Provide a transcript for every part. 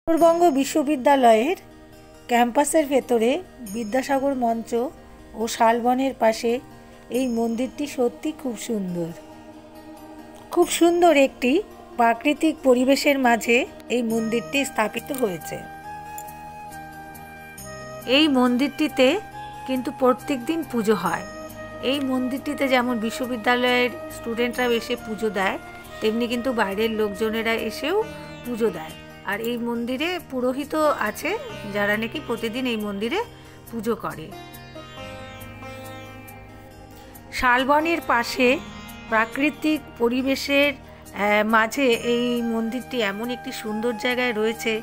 উত্তরবঙ্গ বিশ্ববিদ্যালয়ের ক্যাম্পাসের ভেতরে বিদ্যাসাগর মঞ্চ ও শালবনের পাশে এই মন্দিরটি সত্যি খুব সুন্দর একটি প্রাকৃতিক পরিবেশের মাঝে এই মন্দিরটি স্থাপিত হয়েছে। এই মন্দিরটিতে কিন্তু প্রত্যেক দিন পুজো হয়। এই মন্দিরটিতে যেমন বিশ্ববিদ্যালয়ের স্টুডেন্টরা এসে পুজো দেয়, তেমনি কিন্তু বাইরের লোকজনেরা এসেও পুজো দেয়। আর এই মন্দিরে পুরোহিত আছে যারা নাকি প্রতিদিন এই মন্দিরে পুজো করে। শালবনের পাশে প্রাকৃতিক পরিবেশের মাঝে এই মন্দিরটি এমন একটি সুন্দর জায়গায় রয়েছে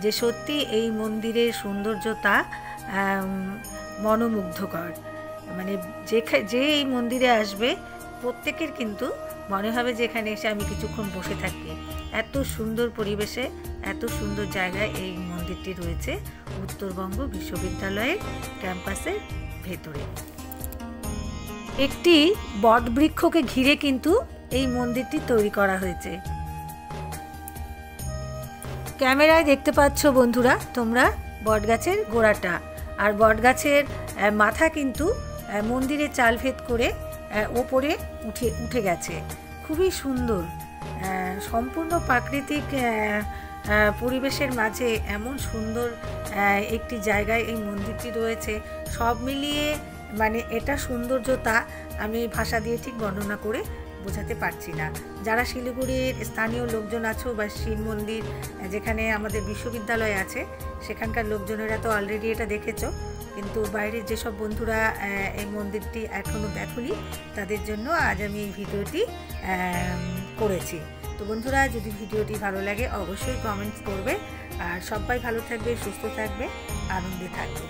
যে সত্যি এই মন্দিরের সৌন্দর্যতা মনোমুগ্ধকর। মানে যে এই মন্দিরে আসবে প্রত্যেকের কিন্তু মনে হবে যে এখানে এসে আমি কিছুক্ষণ বসে থাকি। এত সুন্দর পরিবেশে, এত সুন্দর জায়গায় এই মন্দিরটি রয়েছে উত্তরবঙ্গ বিশ্ববিদ্যালয়ের ক্যাম্পাসের ভেতরে। একটি বটবৃক্ষকে ঘিরে কিন্তু এই মন্দিরটি তৈরি করা হয়েছে। ক্যামেরায় দেখতে পাচ্ছ বন্ধুরা তোমরা বটগাছের গোড়াটা, আর বটগাছের মাথা কিন্তু মন্দিরের চাল ভেদ করে ওপরে উঠে গেছে। খুবই সুন্দর, সম্পূর্ণ প্রাকৃতিক পরিবেশের মাঝে এমন সুন্দর একটি জায়গায় এই মন্দিরটি রয়েছে। সব মিলিয়ে মানে এটা সৌন্দর্যতা আমি ভাষা দিয়ে ঠিক বর্ণনা করে বোঝাতে পারছি না। যারা শিলিগুড়ির স্থানীয় লোকজন আছো বা শিব মন্দির যেখানে আমাদের বিশ্ববিদ্যালয় আছে সেখানকার লোকজনেরা তো অলরেডি এটা দেখেছো, কিন্তু বাইরের যেসব বন্ধুরা এই মন্দিরটি এখনও দেখোনি তাদের জন্য আজ আমি এই ভিডিওটি করেছি। তো বন্ধুরা, যদি ভিডিওটি ভালো লাগে অবশ্যই কমেন্টস করবে, আর সবাই ভালো থাকবে, সুস্থ থাকবে, আনন্দে থাকবে।